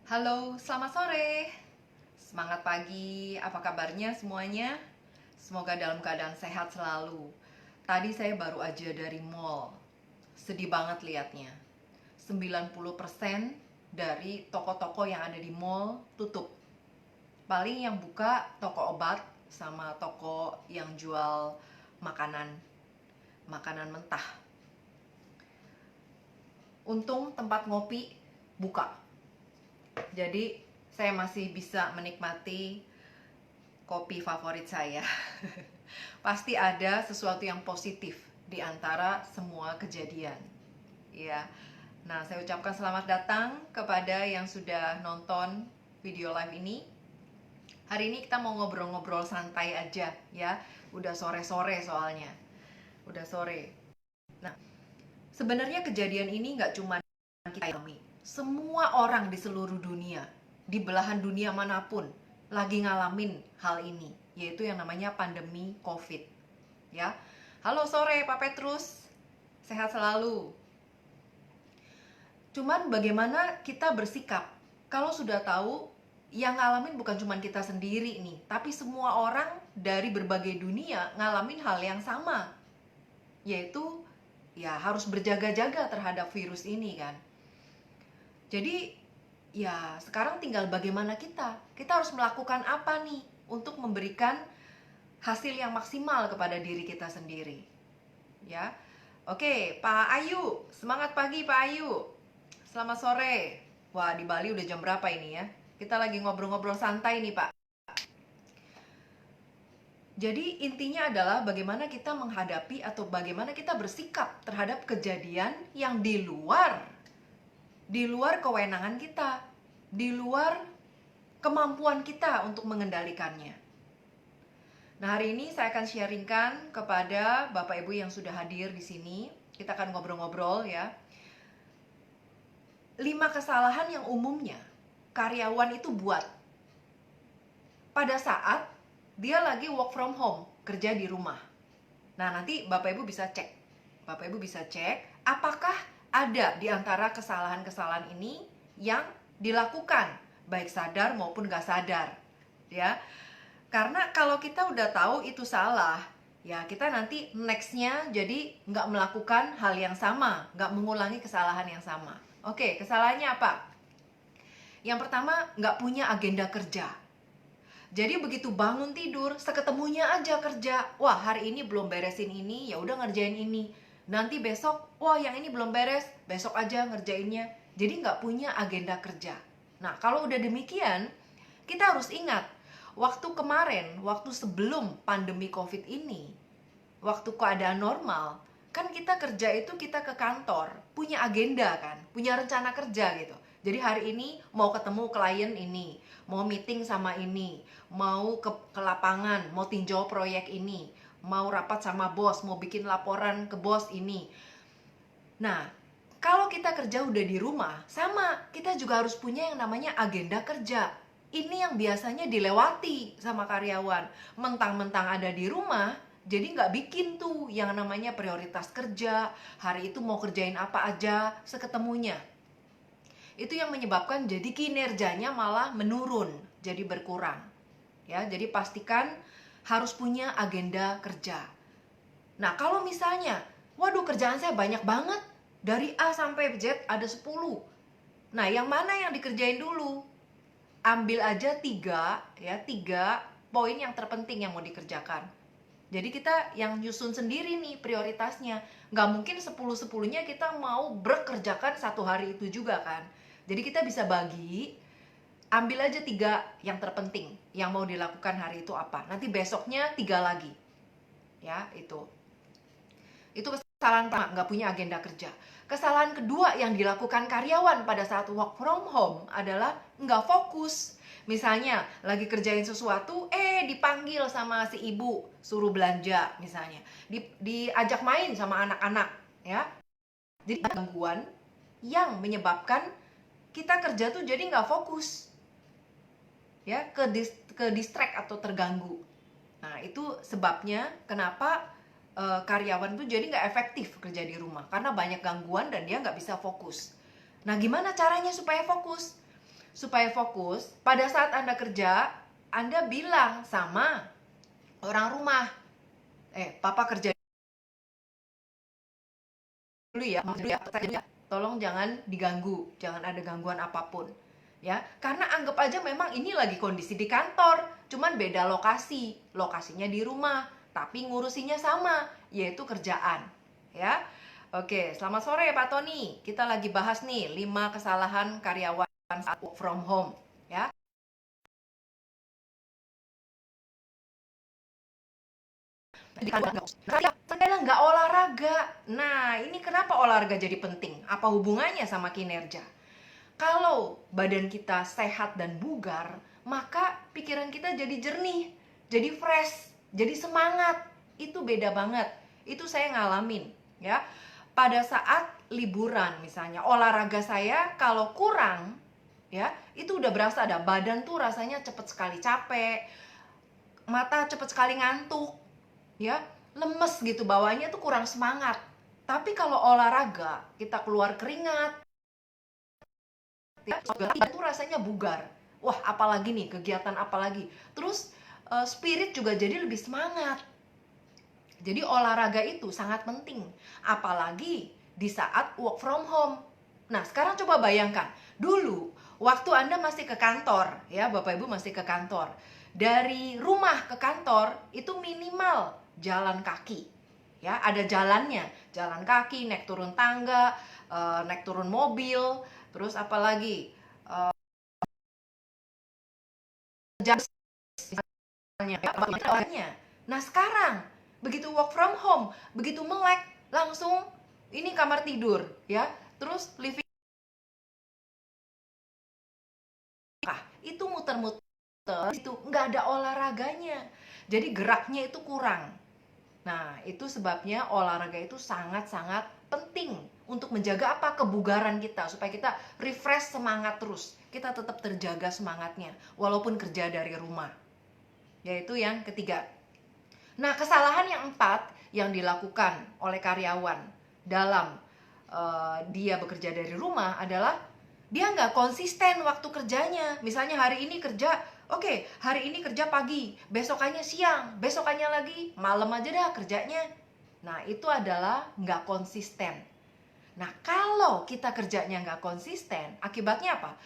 Halo, selamat sore. Semangat pagi, apa kabarnya semuanya? Semoga dalam keadaan sehat selalu. Tadi saya baru aja dari mall. Sedih banget liatnya. 90% dari toko-toko yang ada di mall tutup. Paling yang buka toko obat sama toko yang jual makanan, makanan mentah. Untung tempat ngopi buka. Jadi saya masih bisa menikmati kopi favorit saya. Pasti ada sesuatu yang positif di antara semua kejadian. Ya. Nah, saya ucapkan selamat datang kepada yang sudah nonton video live ini. Hari ini kita mau ngobrol-ngobrol santai aja ya. Udah sore-sore soalnya. Udah sore. Nah, sebenarnya kejadian ini nggak cuma kita alami. Semua orang di seluruh dunia, di belahan dunia manapun, lagi ngalamin hal ini, yaitu yang namanya pandemi COVID. Ya, halo sore Pak Petrus, sehat selalu. Cuman bagaimana kita bersikap kalau sudah tahu yang ngalamin bukan cuma kita sendiri nih, tapi semua orang dari berbagai dunia ngalamin hal yang sama, yaitu ya harus berjaga-jaga terhadap virus ini kan. Jadi ya sekarang tinggal bagaimana kita harus melakukan apa nih untuk memberikan hasil yang maksimal kepada diri kita sendiri. Ya. Oke, Pak Ayu, semangat pagi Pak Ayu. Selamat sore. Wah, di Bali udah jam berapa ini ya? Kita lagi ngobrol-ngobrol santai nih, Pak. Jadi intinya adalah bagaimana kita menghadapi atau bagaimana kita bersikap terhadap kejadian yang di luar kewenangan kita, di luar kemampuan kita untuk mengendalikannya. Nah, hari ini saya akan sharingkan kepada Bapak Ibu yang sudah hadir di sini. Kita akan ngobrol-ngobrol ya. 5 kesalahan yang umumnya karyawan itu buat pada saat dia lagi work from home, kerja di rumah. Nah, nanti Bapak Ibu bisa cek. Bapak Ibu bisa cek apakah ada di antara kesalahan-kesalahan ini yang dilakukan, baik sadar maupun gak sadar. Ya, karena kalau kita udah tahu itu salah, ya kita nanti nextnya jadi nggak melakukan hal yang sama, nggak mengulangi kesalahan yang sama. Oke, kesalahannya apa? Yang pertama, nggak punya agenda kerja. Jadi begitu bangun tidur, seketemunya aja kerja. Wah, hari ini belum beresin ini, ya udah ngerjain ini. Nanti besok, wah yang ini belum beres, besok aja ngerjainnya. Jadi nggak punya agenda kerja. Nah, kalau udah demikian, kita harus ingat, waktu kemarin, waktu sebelum pandemi COVID ini, waktu keadaan normal, kan kita kerja itu kita ke kantor, punya agenda kan, punya rencana kerja gitu. Jadi hari ini mau ketemu klien ini, mau meeting sama ini, mau ke lapangan, mau tinjau proyek ini, mau rapat sama bos, mau bikin laporan ke bos ini. Nah, kalau kita kerja udah di rumah, sama, kita juga harus punya yang namanya agenda kerja. Ini yang biasanya dilewati sama karyawan. Mentang-mentang ada di rumah, jadi nggak bikin tuh yang namanya prioritas kerja. Hari itu mau kerjain apa aja, seketemunya. Itu yang menyebabkan jadi kinerjanya malah menurun, jadi berkurang. Ya, jadi pastikan harus punya agenda kerja. Nah, kalau misalnya, waduh kerjaan saya banyak banget, dari A sampai Z ada 10. Nah, yang mana yang dikerjain dulu? Ambil aja 3, ya, 3 poin yang terpenting yang mau dikerjakan. Jadi kita yang nyusun sendiri nih prioritasnya. Nggak mungkin 10-10-nya kita mau bekerjakan satu hari itu juga kan. Jadi kita bisa bagi, ambil aja 3 yang terpenting yang mau dilakukan hari itu apa. Nanti besoknya 3 lagi. Ya, itu kesalahan pertama, nggak punya agenda kerja. Kesalahan kedua yang dilakukan karyawan pada saat work from home adalah nggak fokus. Misalnya lagi kerjain sesuatu, dipanggil sama si ibu suruh belanja misalnya, diajak main sama anak-anak, ya. Jadi gangguan yang menyebabkan kita kerja tuh jadi nggak fokus, ya, ke distract atau terganggu. Nah, itu sebabnya kenapa karyawan tuh jadi nggak efektif kerja di rumah karena banyak gangguan dan dia nggak bisa fokus. Nah, gimana caranya supaya fokus? supaya fokus, pada saat Anda kerja, Anda bilang sama orang rumah, papa kerja dulu ya, tolong jangan diganggu, jangan ada gangguan apapun. Ya, karena anggap aja memang ini lagi kondisi di kantor, cuman beda lokasi, lokasinya di rumah, tapi ngurusinya sama, yaitu kerjaan. Ya, oke, selamat sore Pak Tony. Kita lagi bahas nih 5 kesalahan karyawan saat work from home. Ya, Anda nggak olahraga. Nah, ini kenapa olahraga jadi penting? Apa hubungannya sama kinerja? Kalau badan kita sehat dan bugar, maka pikiran kita jadi jernih, jadi fresh, jadi semangat. Itu beda banget. Itu saya ngalamin, ya. Pada saat liburan misalnya, olahraga saya kalau kurang, ya, itu udah berasa ada badan tuh rasanya cepet sekali capek, mata cepet sekali ngantuk, ya, lemes gitu, bawahnya tuh kurang semangat. Tapi kalau olahraga, kita keluar keringat, ya, itu rasanya bugar. Wah, apalagi nih, kegiatan apalagi. Terus spirit juga jadi lebih semangat. Jadi olahraga itu sangat penting, apalagi di saat work from home. Nah, sekarang coba bayangkan, dulu waktu Anda masih ke kantor, ya, Bapak Ibu masih ke kantor. Dari rumah ke kantor itu minimal jalan kaki. Ya, ada jalannya, jalan kaki, naik turun tangga, naik turun mobil, terus apalagi misalnya. Nah, sekarang begitu work from home, begitu melek, langsung ini kamar tidur, ya. Terus living, itu muter-muter, itu nggak ada olahraganya. Jadi geraknya itu kurang. Nah, itu sebabnya olahraga itu sangat-sangat penting untuk menjaga apa? Kebugaran kita, supaya kita refresh semangat terus. Kita tetap terjaga semangatnya walaupun kerja dari rumah. Yaitu yang ketiga. Nah, kesalahan yang 4 yang dilakukan oleh karyawan dalam dia bekerja dari rumah adalah dia nggak konsisten waktu kerjanya. Misalnya hari ini kerja, oke, hari ini kerja pagi, besokannya siang, besokannya lagi malam aja dah kerjanya. Nah, itu adalah nggak konsisten. Nah, kalau kita kerjanya nggak konsisten, akibatnya apa?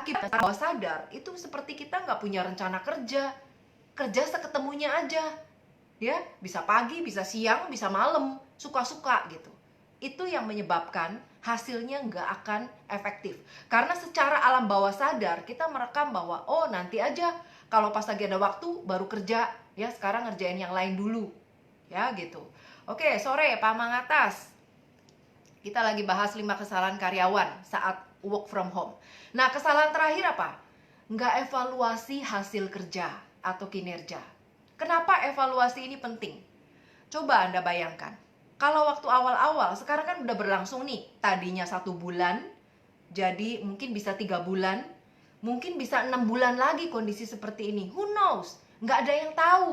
Akibatnya bawah sadar, itu seperti kita nggak punya rencana kerja. Kerja seketemunya aja. Ya, bisa pagi, bisa siang, bisa malam, suka-suka gitu. Itu yang menyebabkan hasilnya nggak akan efektif. Karena secara alam bawah sadar kita merekam bahwa oh nanti aja, kalau pas lagi ada waktu baru kerja, ya sekarang ngerjain yang lain dulu. Ya gitu. Oke, sore Pak Mangatas. Kita lagi bahas 5 kesalahan karyawan saat work from home. Nah, kesalahan terakhir apa? Nggak evaluasi hasil kerja atau kinerja. Kenapa evaluasi ini penting? Coba Anda bayangkan, kalau waktu awal-awal, sekarang kan udah berlangsung nih, tadinya 1 bulan, jadi mungkin bisa 3 bulan, mungkin bisa 6 bulan lagi kondisi seperti ini. Who knows? Nggak ada yang tahu.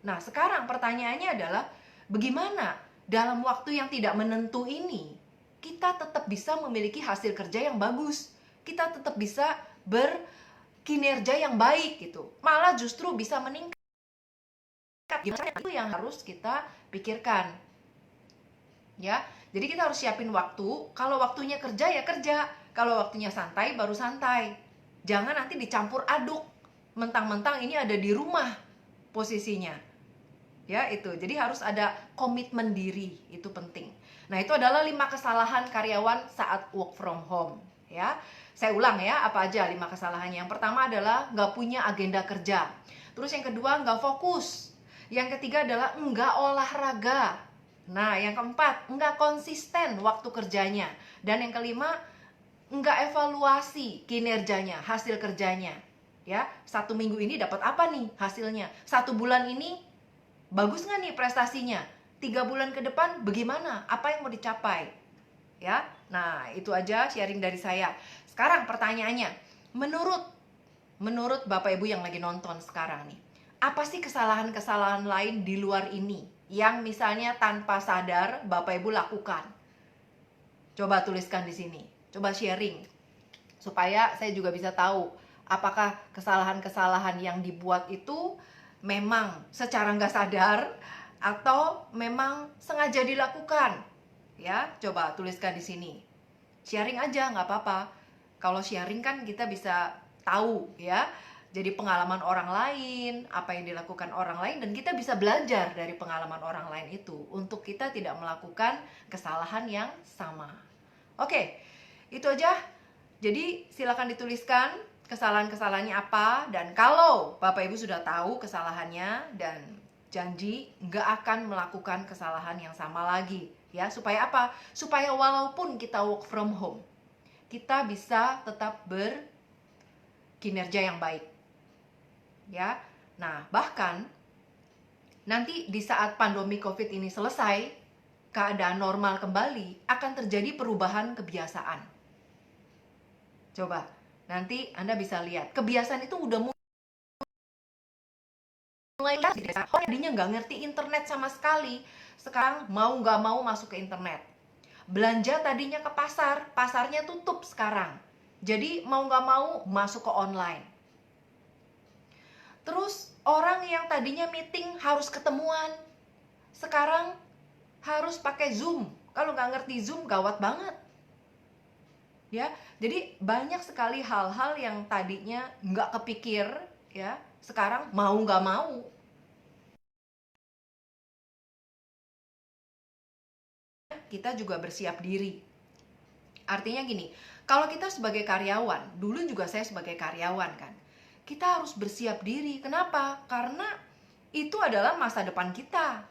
Nah, sekarang pertanyaannya adalah, bagaimana dalam waktu yang tidak menentu ini, kita tetap bisa memiliki hasil kerja yang bagus, kita tetap bisa berkinerja yang baik gitu, malah justru bisa meningkat. Gimana itu yang harus kita pikirkan, ya. Jadi kita harus siapin waktu. Kalau waktunya kerja ya kerja, kalau waktunya santai baru santai. Jangan nanti dicampur aduk, mentang-mentang ini ada di rumah posisinya, ya. Itu jadi harus ada komitmen diri, itu penting. Nah, itu adalah 5 kesalahan karyawan saat work from home, ya. Saya ulang ya, apa aja 5 kesalahannya. Yang pertama adalah nggak punya agenda kerja. Terus yang kedua, nggak fokus. Yang ketiga adalah nggak olahraga. Nah, yang keempat, nggak konsisten waktu kerjanya. Dan yang kelima, nggak evaluasi kinerjanya, hasil kerjanya. Ya, 1 minggu ini dapat apa nih hasilnya? 1 bulan ini bagus nggak nih prestasinya? 3 bulan ke depan bagaimana? Apa yang mau dicapai? Ya, nah itu aja sharing dari saya. Sekarang pertanyaannya, menurut Bapak Ibu yang lagi nonton sekarang nih, apa sih kesalahan-kesalahan lain di luar ini yang misalnya tanpa sadar Bapak Ibu lakukan? Coba tuliskan di sini, coba sharing supaya saya juga bisa tahu apakah kesalahan-kesalahan yang dibuat itu memang secara nggak sadar atau memang sengaja dilakukan. Ya, coba tuliskan di sini. Sharing aja, nggak apa-apa. Kalau sharing kan kita bisa tahu ya. Jadi pengalaman orang lain, apa yang dilakukan orang lain, dan kita bisa belajar dari pengalaman orang lain itu untuk kita tidak melakukan kesalahan yang sama. Oke, itu aja. Jadi silakan dituliskan kesalahan-kesalahannya apa, dan kalau Bapak Ibu sudah tahu kesalahannya dan janji nggak akan melakukan kesalahan yang sama lagi. Ya, supaya apa? Supaya walaupun kita work from home, kita bisa tetap berkinerja yang baik. Ya. Nah, bahkan nanti di saat pandemi Covid ini selesai, keadaan normal kembali, akan terjadi perubahan kebiasaan. Coba, nanti Anda bisa lihat, kebiasaan itu udah mulai tadinya nggak ngerti internet sama sekali, sekarang mau nggak mau masuk ke internet. Belanja tadinya ke pasar, pasarnya tutup sekarang. Jadi mau nggak mau masuk ke online. Terus orang yang tadinya meeting harus ketemuan, sekarang harus pakai Zoom. Kalau nggak ngerti Zoom, gawat banget. Ya, jadi banyak sekali hal-hal yang tadinya nggak kepikir, ya, sekarang mau nggak mau. Kita juga bersiap diri. Artinya gini, kalau kita sebagai karyawan, dulu juga saya sebagai karyawan kan, kita harus bersiap diri. Kenapa? Karena itu adalah masa depan kita.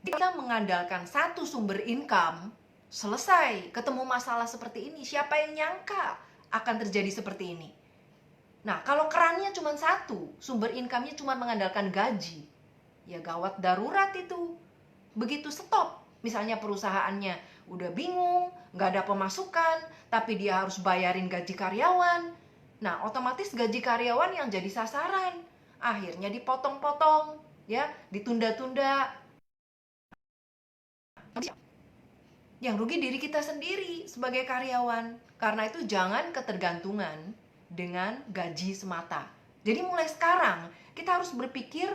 Kita mengandalkan satu sumber income, selesai ketemu masalah seperti ini, siapa yang nyangka akan terjadi seperti ini? Nah, kalau kerannya cuma satu, sumber income-nya cuma mengandalkan gaji, ya gawat darurat itu. Begitu stop, misalnya perusahaannya udah bingung, nggak ada pemasukan, tapi dia harus bayarin gaji karyawan. Nah, otomatis gaji karyawan yang jadi sasaran. Akhirnya dipotong-potong, ya, ditunda-tunda. Yang rugi diri kita sendiri sebagai karyawan. Karena itu jangan ketergantungan dengan gaji semata. Jadi mulai sekarang kita harus berpikir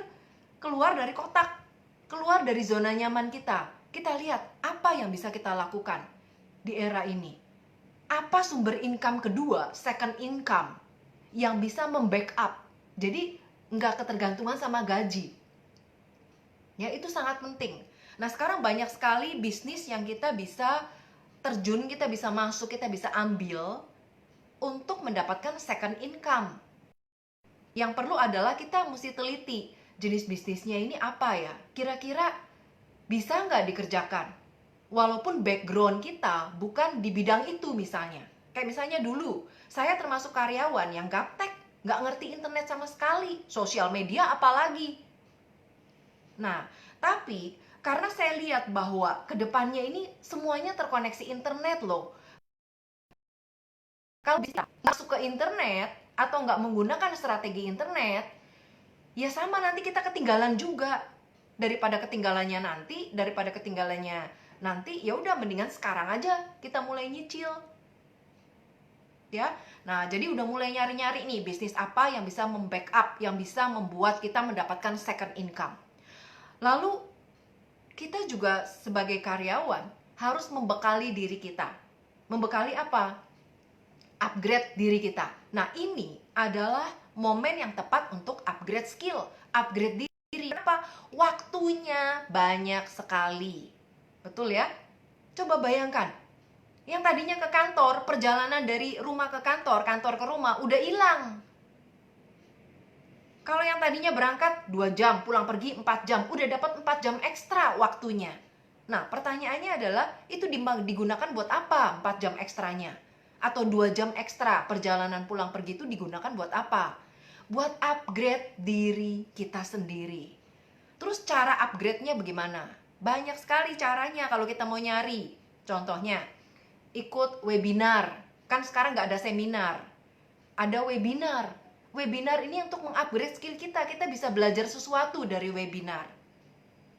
keluar dari kotak, keluar dari zona nyaman kita. Kita lihat apa yang bisa kita lakukan di era ini. Apa sumber income kedua, second income, yang bisa membackup. Jadi nggak ketergantungan sama gaji. Ya, itu sangat penting. Nah, sekarang banyak sekali bisnis yang kita bisa terjun, kita bisa masuk, kita bisa ambil untuk mendapatkan second income. Yang perlu adalah kita mesti teliti jenis bisnisnya ini apa ya. Kira-kira bisa nggak dikerjakan? Walaupun background kita bukan di bidang itu misalnya. Kayak misalnya dulu, saya termasuk karyawan yang gaptek, nggak ngerti internet sama sekali, sosial media apalagi. Nah, tapi karena saya lihat bahwa kedepannya ini semuanya terkoneksi internet loh. Kalau bisa masuk ke internet atau nggak menggunakan strategi internet, ya sama nanti kita ketinggalan juga. Daripada ketinggalannya nanti, ya udah mendingan sekarang aja kita mulai nyicil. Ya. Nah, jadi udah mulai nyari-nyari nih bisnis apa yang bisa membackup, yang bisa membuat kita mendapatkan second income. Lalu kita juga sebagai karyawan harus membekali diri kita. Membekali apa? Upgrade diri kita. Nah, ini adalah momen yang tepat untuk upgrade skill, upgrade diri. Kenapa? Waktunya banyak sekali. Betul ya? Coba bayangkan, yang tadinya ke kantor, perjalanan dari rumah ke kantor, kantor ke rumah, udah hilang. Kalau yang tadinya berangkat 2 jam, pulang pergi 4 jam, udah dapat 4 jam ekstra waktunya. Nah, pertanyaannya adalah, itu digunakan buat apa 4 jam ekstranya? Atau 2 jam ekstra perjalanan pulang pergi itu digunakan buat apa? Buat upgrade diri kita sendiri. Terus cara upgrade-nya bagaimana? Banyak sekali caranya kalau kita mau nyari. Contohnya, ikut webinar. Kan sekarang nggak ada seminar. Ada webinar. Webinar ini untuk mengupgrade skill kita. Kita bisa belajar sesuatu dari webinar.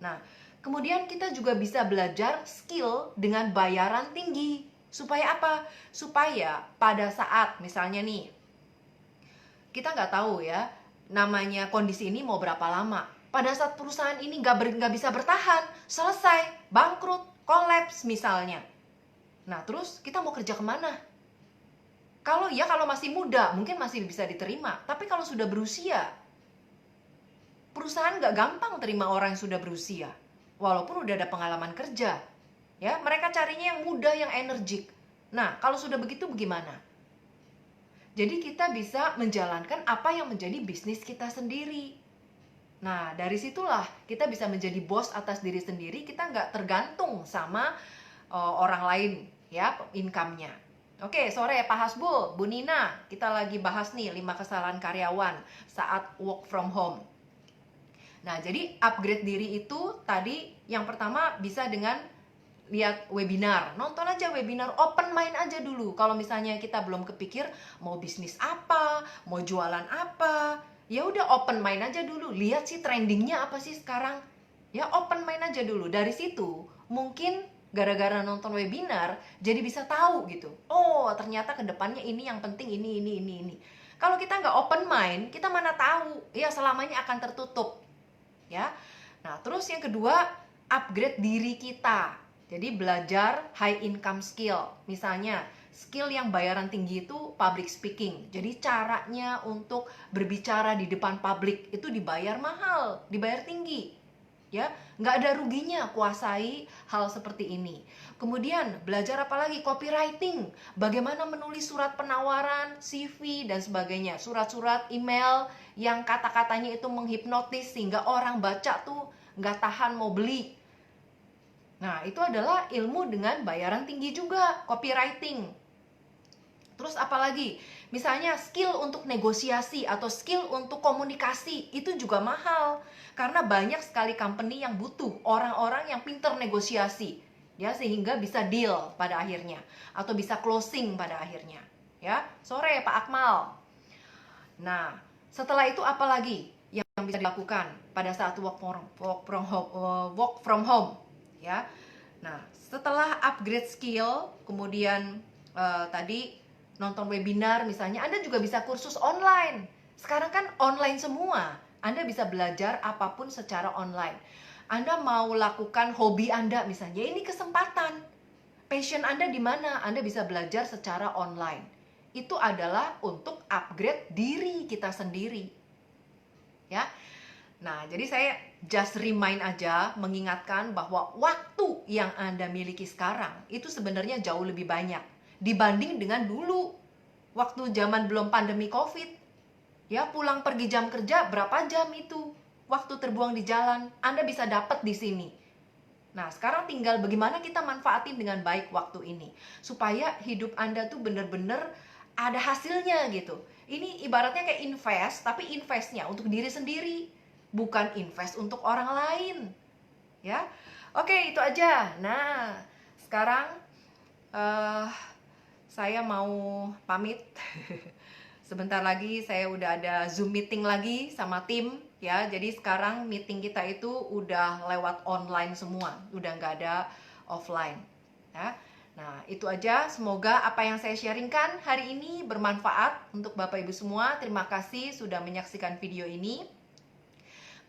Nah, kemudian kita juga bisa belajar skill dengan bayaran tinggi. Supaya apa? Supaya pada saat misalnya nih, kita nggak tahu ya, namanya kondisi ini mau berapa lama. Pada saat perusahaan ini nggak bisa bertahan, selesai, bangkrut, kolaps misalnya. Nah terus kita mau kerja kemana? Kalau masih muda mungkin masih bisa diterima. Tapi kalau sudah berusia, perusahaan nggak gampang terima orang yang sudah berusia. Walaupun udah ada pengalaman kerja. Ya, mereka carinya yang muda, yang energik. Nah, kalau sudah begitu bagaimana? Jadi kita bisa menjalankan apa yang menjadi bisnis kita sendiri. Nah, dari situlah kita bisa menjadi bos atas diri sendiri. Kita nggak tergantung sama orang lain, ya, income-nya. Oke, sore Pak Hasbul, Bu Nina, kita lagi bahas nih 5 kesalahan karyawan saat work from home. Nah, jadi upgrade diri itu tadi yang pertama bisa dengan lihat webinar, nonton aja webinar, open mind aja dulu. Kalau misalnya kita belum kepikir mau bisnis apa, mau jualan apa, ya udah open mind aja dulu. Lihat sih trendingnya apa sih sekarang. Ya open mind aja dulu. Dari situ mungkin gara-gara nonton webinar jadi bisa tahu gitu. Oh, ternyata kedepannya ini yang penting ini. Kalau kita nggak open mind, kita mana tahu? Ya selamanya akan tertutup. Ya. Nah, terus yang kedua, upgrade diri kita. Jadi belajar high income skill. Misalnya, skill yang bayaran tinggi itu public speaking. Jadi caranya untuk berbicara di depan publik itu dibayar mahal, dibayar tinggi. Ya, nggak ada ruginya kuasai hal seperti ini. Kemudian belajar apa lagi? Copywriting. Bagaimana menulis surat penawaran, CV dan sebagainya. Surat-surat email yang kata-katanya itu menghipnotis sehingga orang baca tuh nggak tahan mau beli. Nah, itu adalah ilmu dengan bayaran tinggi juga, copywriting. Terus apalagi? Misalnya skill untuk negosiasi atau skill untuk komunikasi, itu juga mahal. Karena banyak sekali company yang butuh orang-orang yang pintar negosiasi, ya, sehingga bisa deal pada akhirnya atau bisa closing pada akhirnya. Ya, sore Pak Akmal. Nah, setelah itu apalagi yang bisa dilakukan pada saat work from home, ya. Nah, setelah upgrade skill, kemudian tadi nonton webinar misalnya, Anda juga bisa kursus online. Sekarang kan online semua. Anda bisa belajar apapun secara online. Anda mau lakukan hobi Anda misalnya, ini kesempatan. Passion Anda di mana? Anda bisa belajar secara online. Itu adalah untuk upgrade diri kita sendiri. Ya. Nah, jadi saya just remind aja, mengingatkan bahwa waktu yang Anda miliki sekarang itu sebenarnya jauh lebih banyak dibanding dengan dulu. Waktu zaman belum pandemi Covid. Ya, pulang pergi jam kerja berapa jam itu? Waktu terbuang di jalan, Anda bisa dapat di sini. Nah, sekarang tinggal bagaimana kita manfaatin dengan baik waktu ini. Supaya hidup Anda tuh benar-benar ada hasilnya gitu. Ini ibaratnya kayak invest, tapi investnya untuk diri sendiri, bukan invest untuk orang lain. Ya, oke, itu aja. Nah, sekarang saya mau pamit. Sebentar lagi saya udah ada Zoom meeting lagi sama tim, ya. Jadi sekarang meeting kita itu udah lewat online semua, udah nggak ada offline, ya. Nah, itu aja. Semoga apa yang saya sharingkan hari ini bermanfaat untuk Bapak Ibu semua. Terima kasih sudah menyaksikan video ini.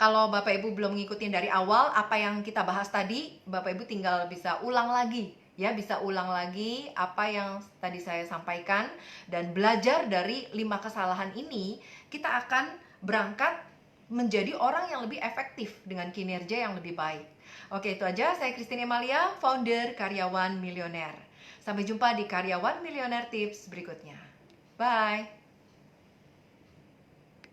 Kalau Bapak Ibu belum ngikutin dari awal apa yang kita bahas tadi, Bapak Ibu tinggal bisa ulang lagi. Ya, bisa ulang lagi apa yang tadi saya sampaikan dan belajar dari 5 kesalahan ini, kita akan berangkat menjadi orang yang lebih efektif dengan kinerja yang lebih baik. Oke, itu aja. Saya Christine Emalia, founder Karyawan Milioner. Sampai jumpa di Karyawan Milioner Tips berikutnya. Bye.